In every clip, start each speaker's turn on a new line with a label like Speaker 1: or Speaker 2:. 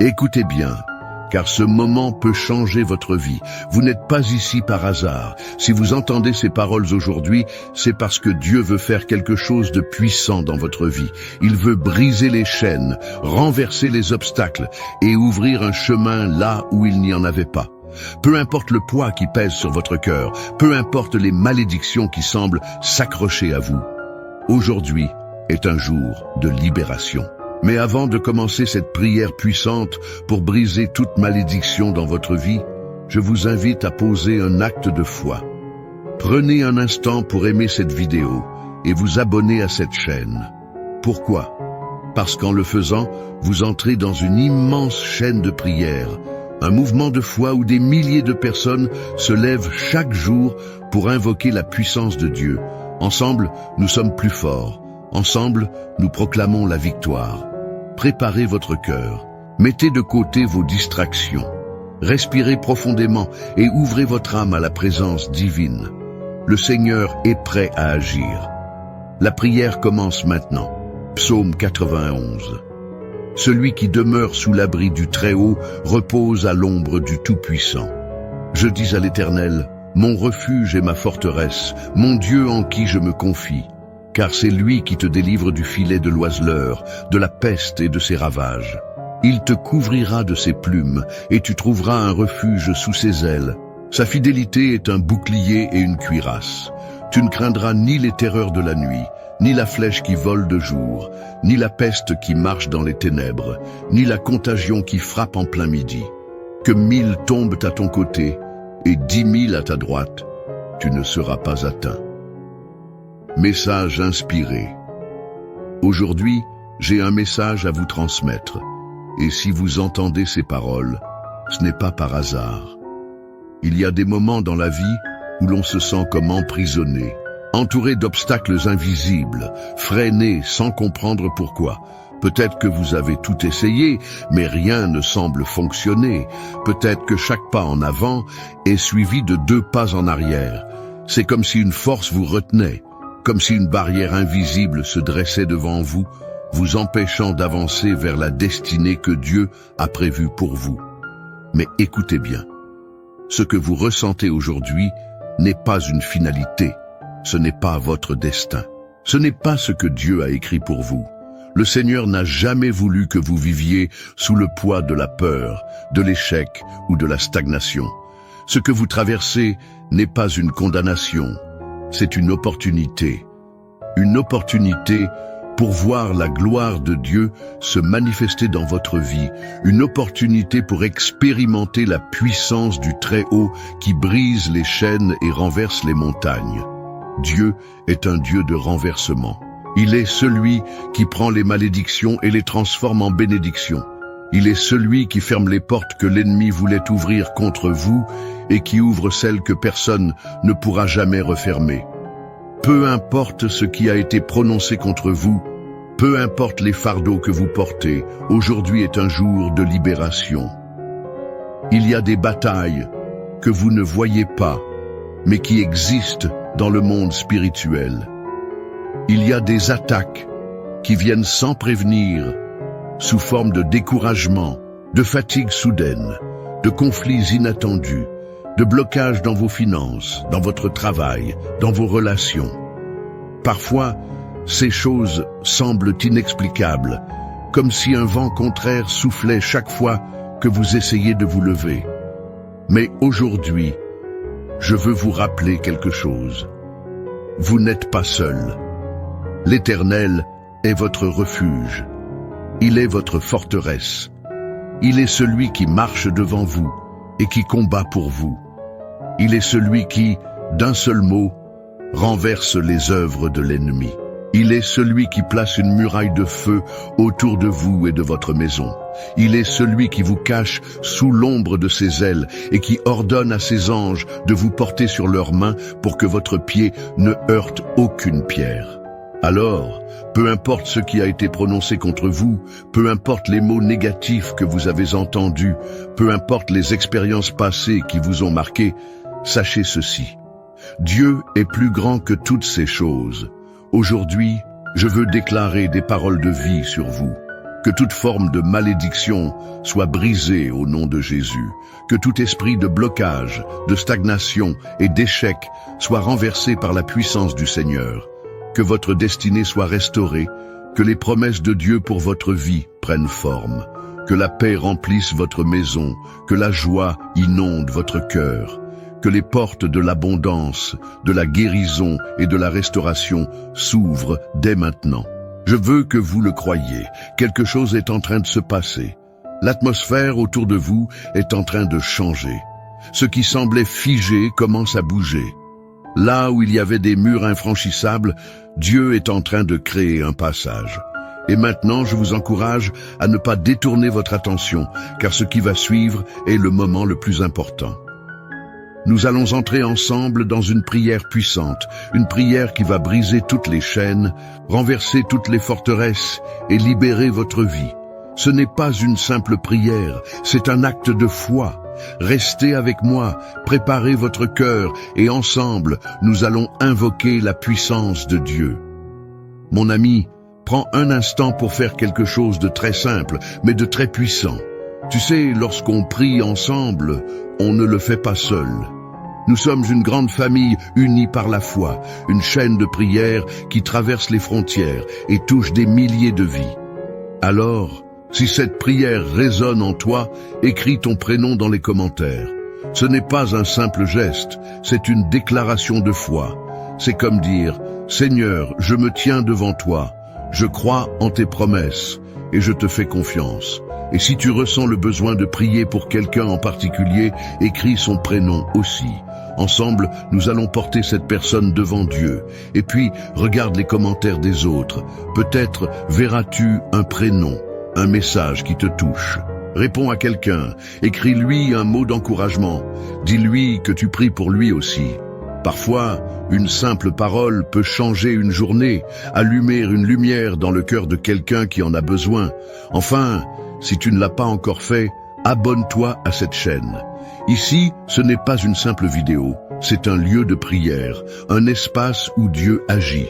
Speaker 1: Écoutez bien, car ce moment peut changer votre vie. Vous n'êtes pas ici par hasard. Si vous entendez ces paroles aujourd'hui, c'est parce que Dieu veut faire quelque chose de puissant dans votre vie. Il veut briser les chaînes, renverser les obstacles et ouvrir un chemin là où il n'y en avait pas. Peu importe le poids qui pèse sur votre cœur, peu importe les malédictions qui semblent s'accrocher à vous. Aujourd'hui est un jour de libération. Mais avant de commencer cette prière puissante pour briser toute malédiction dans votre vie, je vous invite à poser un acte de foi. Prenez un instant pour aimer cette vidéo et vous abonner à cette chaîne. Pourquoi? Parce qu'en le faisant, vous entrez dans une immense chaîne de prières, un mouvement de foi où des milliers de personnes se lèvent chaque jour pour invoquer la puissance de Dieu. Ensemble, nous sommes plus forts. Ensemble, nous proclamons la victoire. Préparez votre cœur. Mettez de côté vos distractions. Respirez profondément et ouvrez votre âme à la présence divine. Le Seigneur est prêt à agir. La prière commence maintenant. Psaume 91. Celui qui demeure sous l'abri du Très-Haut repose à l'ombre du Tout-Puissant. Je dis à l'Éternel, mon refuge et ma forteresse, mon Dieu en qui je me confie. Car c'est lui qui te délivre du filet de l'oiseleur, de la peste et de ses ravages. Il te couvrira de ses plumes, et tu trouveras un refuge sous ses ailes. Sa fidélité est un bouclier et une cuirasse. Tu ne craindras ni les terreurs de la nuit, ni la flèche qui vole de jour, ni la peste qui marche dans les ténèbres, ni la contagion qui frappe en plein midi. Que 1000 tombent à ton côté, et 10 000 à ta droite, tu ne seras pas atteint. Message inspiré. Aujourd'hui, j'ai un message à vous transmettre. Et si vous entendez ces paroles, ce n'est pas par hasard. Il y a des moments dans la vie où l'on se sent comme emprisonné, entouré d'obstacles invisibles, freiné sans comprendre pourquoi. Peut-être que vous avez tout essayé, mais rien ne semble fonctionner. Peut-être que chaque pas en avant est suivi de 2 pas en arrière. C'est comme si une force vous retenait. Comme si une barrière invisible se dressait devant vous, vous empêchant d'avancer vers la destinée que Dieu a prévue pour vous. Mais écoutez bien, ce que vous ressentez aujourd'hui n'est pas une finalité, ce n'est pas votre destin, ce n'est pas ce que Dieu a écrit pour vous. Le Seigneur n'a jamais voulu que vous viviez sous le poids de la peur, de l'échec ou de la stagnation. Ce que vous traversez n'est pas une condamnation. C'est une opportunité pour voir la gloire de Dieu se manifester dans votre vie, une opportunité pour expérimenter la puissance du Très-Haut qui brise les chaînes et renverse les montagnes. Dieu est un Dieu de renversement. Il est celui qui prend les malédictions et les transforme en bénédictions. Il est celui qui ferme les portes que l'ennemi voulait ouvrir contre vous et qui ouvre celles que personne ne pourra jamais refermer. Peu importe ce qui a été prononcé contre vous, peu importe les fardeaux que vous portez, aujourd'hui est un jour de libération. Il y a des batailles que vous ne voyez pas, mais qui existent dans le monde spirituel. Il y a des attaques qui viennent sans prévenir, sous forme de découragement, de fatigue soudaine, de conflits inattendus, de blocages dans vos finances, dans votre travail, dans vos relations. Parfois, ces choses semblent inexplicables, comme si un vent contraire soufflait chaque fois que vous essayez de vous lever. Mais aujourd'hui, je veux vous rappeler quelque chose. Vous n'êtes pas seul. L'Éternel est votre refuge. Il est votre forteresse. Il est celui qui marche devant vous et qui combat pour vous. Il est celui qui, d'un seul mot, renverse les œuvres de l'ennemi. Il est celui qui place une muraille de feu autour de vous et de votre maison. Il est celui qui vous cache sous l'ombre de ses ailes et qui ordonne à ses anges de vous porter sur leurs mains pour que votre pied ne heurte aucune pierre. Alors, peu importe ce qui a été prononcé contre vous, peu importe les mots négatifs que vous avez entendus, peu importe les expériences passées qui vous ont marqué, sachez ceci. Dieu est plus grand que toutes ces choses. Aujourd'hui, je veux déclarer des paroles de vie sur vous. Que toute forme de malédiction soit brisée au nom de Jésus. Que tout esprit de blocage, de stagnation et d'échec soit renversé par la puissance du Seigneur. Que votre destinée soit restaurée, que les promesses de Dieu pour votre vie prennent forme. Que la paix remplisse votre maison, que la joie inonde votre cœur. Que les portes de l'abondance, de la guérison et de la restauration s'ouvrent dès maintenant. Je veux que vous le croyiez, quelque chose est en train de se passer. L'atmosphère autour de vous est en train de changer. Ce qui semblait figé commence à bouger. Là où il y avait des murs infranchissables, Dieu est en train de créer un passage. Et maintenant, je vous encourage à ne pas détourner votre attention, car ce qui va suivre est le moment le plus important. Nous allons entrer ensemble dans une prière puissante, une prière qui va briser toutes les chaînes, renverser toutes les forteresses et libérer votre vie. Ce n'est pas une simple prière, c'est un acte de foi. Restez avec moi, préparez votre cœur et ensemble, nous allons invoquer la puissance de Dieu. Mon ami, prends un instant pour faire quelque chose de très simple, mais de très puissant. Tu sais, lorsqu'on prie ensemble, on ne le fait pas seul. Nous sommes une grande famille unie par la foi, une chaîne de prière qui traverse les frontières et touche des milliers de vies. Alors, si cette prière résonne en toi, écris ton prénom dans les commentaires. Ce n'est pas un simple geste, c'est une déclaration de foi. C'est comme dire « Seigneur, je me tiens devant toi, je crois en tes promesses et je te fais confiance ». Et si tu ressens le besoin de prier pour quelqu'un en particulier, écris son prénom aussi. Ensemble, nous allons porter cette personne devant Dieu. Et puis, regarde les commentaires des autres. Peut-être verras-tu un prénom, un message qui te touche. Réponds à quelqu'un, écris-lui un mot d'encouragement. Dis-lui que tu pries pour lui aussi. Parfois, une simple parole peut changer une journée, allumer une lumière dans le cœur de quelqu'un qui en a besoin. Enfin, si tu ne l'as pas encore fait, abonne-toi à cette chaîne. Ici, ce n'est pas une simple vidéo, c'est un lieu de prière, un espace où Dieu agit.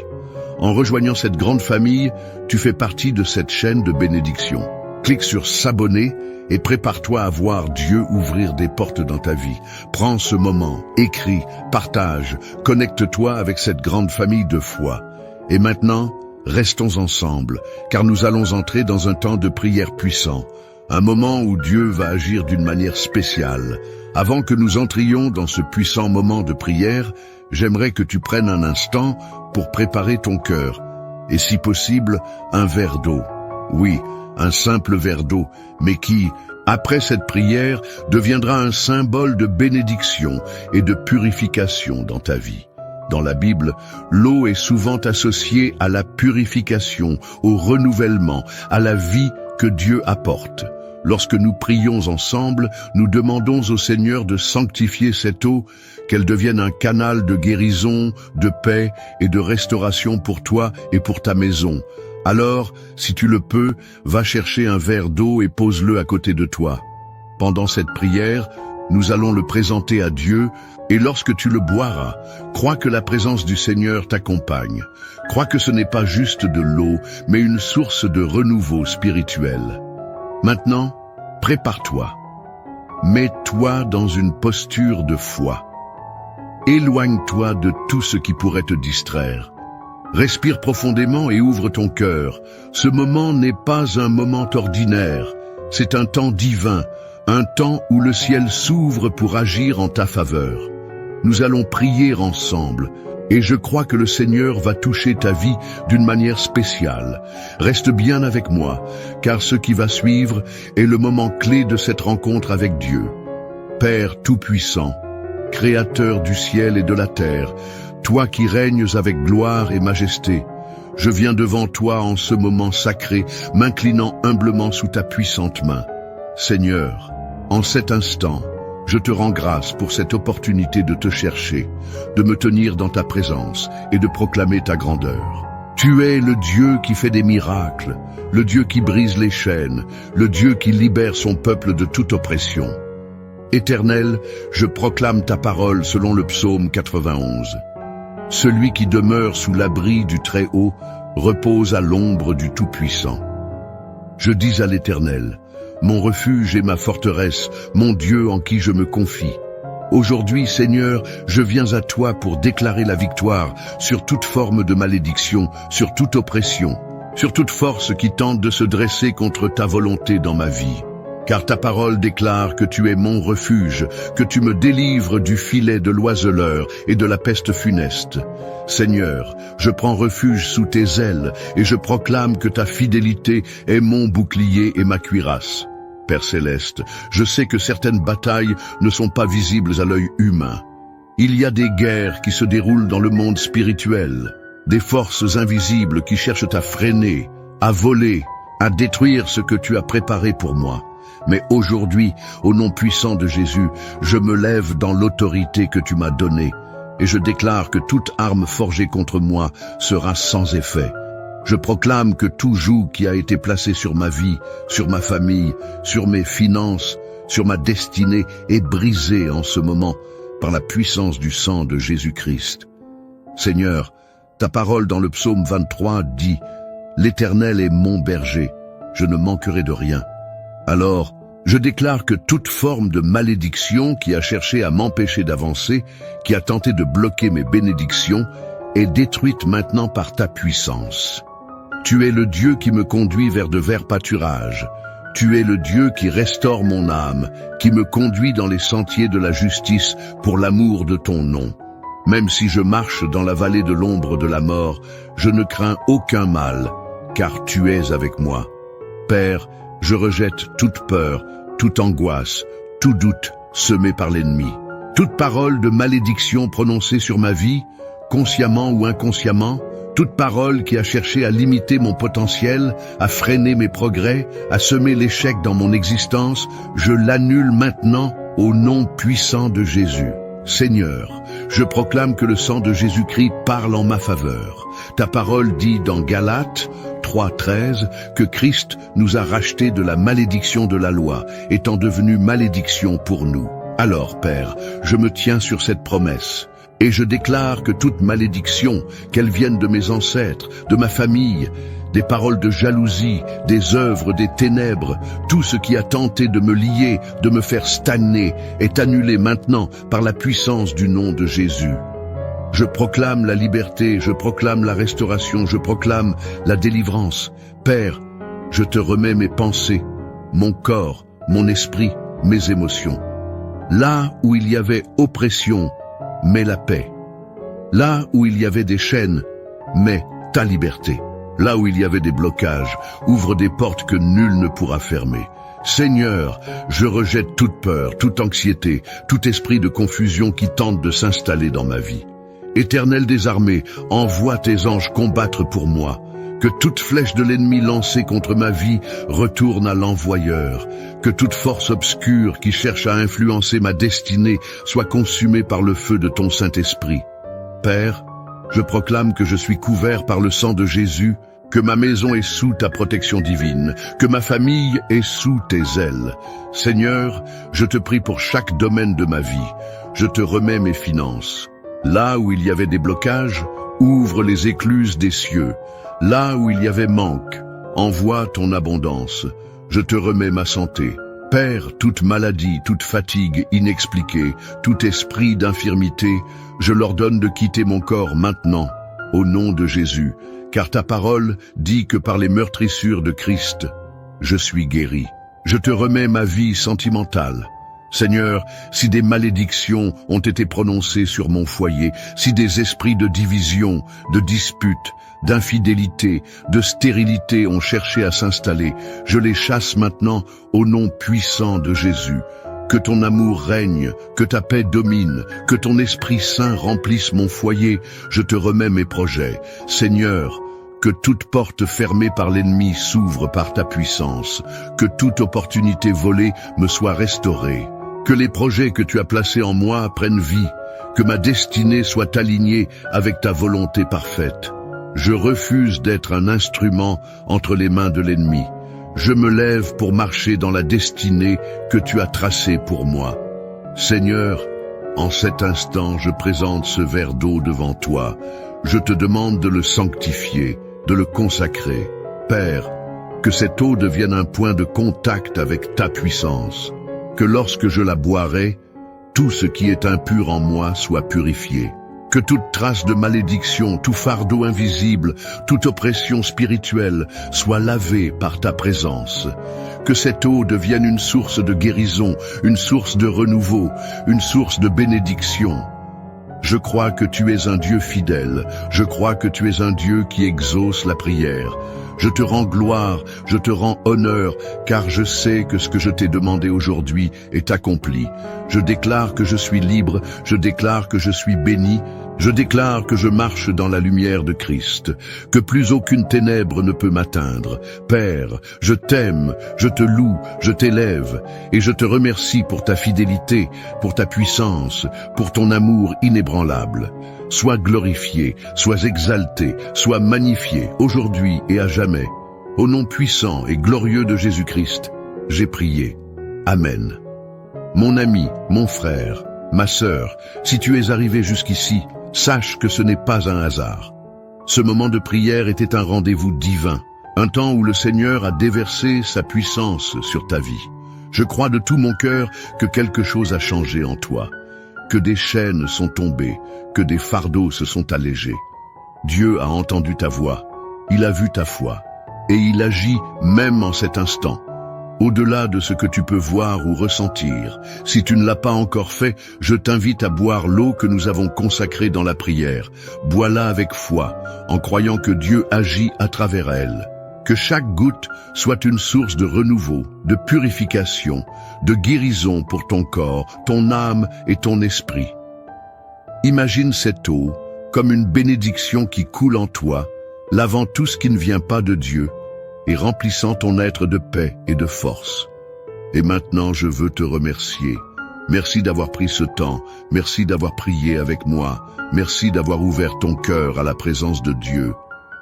Speaker 1: En rejoignant cette grande famille, tu fais partie de cette chaîne de bénédiction. Clique sur s'abonner et prépare-toi à voir Dieu ouvrir des portes dans ta vie. Prends ce moment, écris, partage, connecte-toi avec cette grande famille de foi. Et maintenant, restons ensemble, car nous allons entrer dans un temps de prière puissant, un moment où Dieu va agir d'une manière spéciale. Avant que nous entrions dans ce puissant moment de prière, j'aimerais que tu prennes un instant pour préparer ton cœur, et si possible, un verre d'eau. Oui, un simple verre d'eau, mais qui, après cette prière, deviendra un symbole de bénédiction et de purification dans ta vie. Dans la Bible, l'eau est souvent associée à la purification, au renouvellement, à la vie que Dieu apporte. Lorsque nous prions ensemble, nous demandons au Seigneur de sanctifier cette eau, qu'elle devienne un canal de guérison, de paix et de restauration pour toi et pour ta maison. Alors, si tu le peux, va chercher un verre d'eau et pose-le à côté de toi. Pendant cette prière, nous allons le présenter à Dieu, et lorsque tu le boiras, crois que la présence du Seigneur t'accompagne. Crois que ce n'est pas juste de l'eau, mais une source de renouveau spirituel. Maintenant, prépare-toi. Mets-toi dans une posture de foi. Éloigne-toi de tout ce qui pourrait te distraire. Respire profondément et ouvre ton cœur. Ce moment n'est pas un moment ordinaire, c'est un temps divin, un temps où le ciel s'ouvre pour agir en ta faveur. Nous allons prier ensemble, et je crois que le Seigneur va toucher ta vie d'une manière spéciale. Reste bien avec moi, car ce qui va suivre est le moment clé de cette rencontre avec Dieu. Père Tout-Puissant, Créateur du ciel et de la terre, toi qui règnes avec gloire et majesté, je viens devant toi en ce moment sacré, m'inclinant humblement sous ta puissante main. Seigneur, en cet instant, je te rends grâce pour cette opportunité de te chercher, de me tenir dans ta présence et de proclamer ta grandeur. Tu es le Dieu qui fait des miracles, le Dieu qui brise les chaînes, le Dieu qui libère son peuple de toute oppression. Éternel, je proclame ta parole selon le psaume 91. Celui qui demeure sous l'abri du Très-Haut repose à l'ombre du Tout-Puissant. Je dis à l'Éternel, mon refuge et ma forteresse, mon Dieu en qui je me confie. Aujourd'hui, Seigneur, je viens à toi pour déclarer la victoire sur toute forme de malédiction, sur toute oppression, sur toute force qui tente de se dresser contre ta volonté dans ma vie. Car ta parole déclare que tu es mon refuge, que tu me délivres du filet de l'oiseleur et de la peste funeste. Seigneur, je prends refuge sous tes ailes et je proclame que ta fidélité est mon bouclier et ma cuirasse. Père céleste, je sais que certaines batailles ne sont pas visibles à l'œil humain. Il y a des guerres qui se déroulent dans le monde spirituel, des forces invisibles qui cherchent à freiner, à voler, à détruire ce que tu as préparé pour moi. Mais aujourd'hui, au nom puissant de Jésus, je me lève dans l'autorité que tu m'as donnée, et je déclare que toute arme forgée contre moi sera sans effet. Je proclame que tout joug qui a été placé sur ma vie, sur ma famille, sur mes finances, sur ma destinée est brisé en ce moment par la puissance du sang de Jésus-Christ. Seigneur, ta parole dans le psaume 23 dit « L'Éternel est mon berger, je ne manquerai de rien ». Alors, je déclare que toute forme de malédiction qui a cherché à m'empêcher d'avancer, qui a tenté de bloquer mes bénédictions, est détruite maintenant par ta puissance. Tu es le Dieu qui me conduit vers de verts pâturages. Tu es le Dieu qui restaure mon âme, qui me conduit dans les sentiers de la justice pour l'amour de ton nom. Même si je marche dans la vallée de l'ombre de la mort, je ne crains aucun mal, car tu es avec moi. Père, je rejette toute peur, toute angoisse, tout doute semé par l'ennemi. Toute parole de malédiction prononcée sur ma vie, consciemment ou inconsciemment, toute parole qui a cherché à limiter mon potentiel, à freiner mes progrès, à semer l'échec dans mon existence, je l'annule maintenant au nom puissant de Jésus. Seigneur, je proclame que le sang de Jésus-Christ parle en ma faveur. Ta parole dit dans Galates 3:13 que Christ nous a rachetés de la malédiction de la loi, étant devenu malédiction pour nous. Alors, Père, je me tiens sur cette promesse. Et je déclare que toute malédiction, qu'elle vienne de mes ancêtres, de ma famille, des paroles de jalousie, des œuvres des ténèbres, tout ce qui a tenté de me lier, de me faire stagner, est annulé maintenant par la puissance du nom de Jésus. Je proclame la liberté, je proclame la restauration, je proclame la délivrance. Père, je te remets mes pensées, mon corps, mon esprit, mes émotions. Là où il y avait oppression, mets la paix. Là où il y avait des chaînes, mets ta liberté. Là où il y avait des blocages, ouvre des portes que nul ne pourra fermer. Seigneur, je rejette toute peur, toute anxiété, tout esprit de confusion qui tente de s'installer dans ma vie. Éternel des armées, envoie tes anges combattre pour moi. Que toute flèche de l'ennemi lancée contre ma vie retourne à l'envoyeur. Que toute force obscure qui cherche à influencer ma destinée soit consumée par le feu de ton Saint-Esprit. Père, je proclame que je suis couvert par le sang de Jésus, que ma maison est sous ta protection divine, que ma famille est sous tes ailes. Seigneur, je te prie pour chaque domaine de ma vie. Je te remets mes finances. Là où il y avait des blocages, ouvre les écluses des cieux. Là où il y avait manque, envoie ton abondance. Je te remets ma santé. Père, toute maladie, toute fatigue inexpliquée, tout esprit d'infirmité, je l'ordonne de quitter mon corps maintenant, au nom de Jésus, car ta parole dit que par les meurtrissures de Christ, je suis guéri. Je te remets ma vie sentimentale. Seigneur, si des malédictions ont été prononcées sur mon foyer, si des esprits de division, de dispute, d'infidélité, de stérilité ont cherché à s'installer, je les chasse maintenant au nom puissant de Jésus. Que ton amour règne, que ta paix domine, que ton Esprit Saint remplisse mon foyer, je te remets mes projets. Seigneur, que toute porte fermée par l'ennemi s'ouvre par ta puissance, que toute opportunité volée me soit restaurée. Que les projets que tu as placés en moi prennent vie, que ma destinée soit alignée avec ta volonté parfaite. Je refuse d'être un instrument entre les mains de l'ennemi. Je me lève pour marcher dans la destinée que tu as tracée pour moi. Seigneur, en cet instant, je présente ce verre d'eau devant toi. Je te demande de le sanctifier, de le consacrer. Père, Que cette eau devienne un point de contact avec ta puissance. Que lorsque je la boirai, tout ce qui est impur en moi soit purifié. Que toute trace de malédiction, tout fardeau invisible, toute oppression spirituelle soit lavée par ta présence. Que cette eau devienne une source de guérison, une source de renouveau, une source de bénédiction. Je crois que tu es un Dieu fidèle, je crois que tu es un Dieu qui exauce la prière. Je te rends gloire, je te rends honneur, car je sais que ce que je t'ai demandé aujourd'hui est accompli. Je déclare que je suis libre, je déclare que je suis béni, je déclare que je marche dans la lumière de Christ, que plus aucune ténèbre ne peut m'atteindre. Père, je t'aime, je te loue, je t'élève, et je te remercie pour ta fidélité, pour ta puissance, pour ton amour inébranlable. Sois glorifié, sois exalté, sois magnifié, aujourd'hui et à jamais. Au nom puissant et glorieux de Jésus-Christ, j'ai prié. Amen. Mon ami, mon frère, ma sœur, si tu es arrivé jusqu'ici, sache que ce n'est pas un hasard. Ce moment de prière était un rendez-vous divin, un temps où le Seigneur a déversé sa puissance sur ta vie. Je crois de tout mon cœur que quelque chose a changé en toi, que des chaînes sont tombées, que des fardeaux se sont allégés. Dieu a entendu ta voix, il a vu ta foi, et il agit même en cet instant. Au-delà de ce que tu peux voir ou ressentir, si tu ne l'as pas encore fait, je t'invite à boire l'eau que nous avons consacrée dans la prière. Bois-la avec foi, en croyant que Dieu agit à travers elle. Que chaque goutte soit une source de renouveau, de purification, de guérison pour ton corps, ton âme et ton esprit. Imagine cette eau comme une bénédiction qui coule en toi, lavant tout ce qui ne vient pas de Dieu et remplissant ton être de paix et de force. Et maintenant, je veux te remercier. Merci d'avoir pris ce temps, merci d'avoir prié avec moi, merci d'avoir ouvert ton cœur à la présence de Dieu.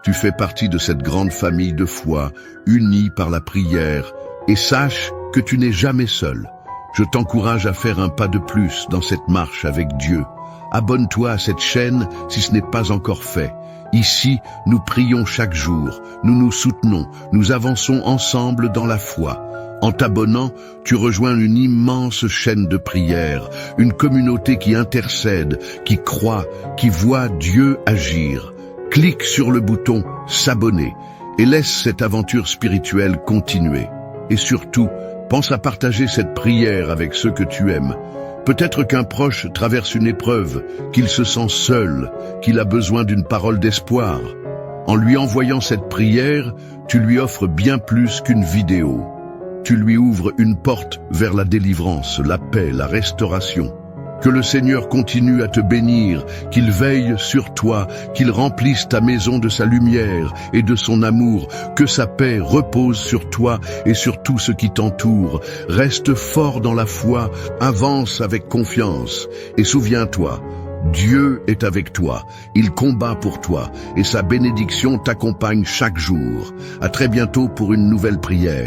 Speaker 1: Tu fais partie de cette grande famille de foi, unie par la prière, et sache que tu n'es jamais seul. Je t'encourage à faire un pas de plus dans cette marche avec Dieu. Abonne-toi à cette chaîne si ce n'est pas encore fait. Ici, nous prions chaque jour, nous nous soutenons, nous avançons ensemble dans la foi. En t'abonnant, tu rejoins une immense chaîne de prière, une communauté qui intercède, qui croit, qui voit Dieu agir. Clique sur le bouton « S'abonner » et laisse cette aventure spirituelle continuer. Et surtout, pense à partager cette prière avec ceux que tu aimes. Peut-être qu'un proche traverse une épreuve, qu'il se sent seul, qu'il a besoin d'une parole d'espoir. En lui envoyant cette prière, tu lui offres bien plus qu'une vidéo. Tu lui ouvres une porte vers la délivrance, la paix, la restauration. Que le Seigneur continue à te bénir, qu'il veille sur toi, qu'il remplisse ta maison de sa lumière et de son amour, que sa paix repose sur toi et sur tout ce qui t'entoure. Reste fort dans la foi, avance avec confiance et souviens-toi, Dieu est avec toi, il combat pour toi et sa bénédiction t'accompagne chaque jour. À très bientôt pour une nouvelle prière.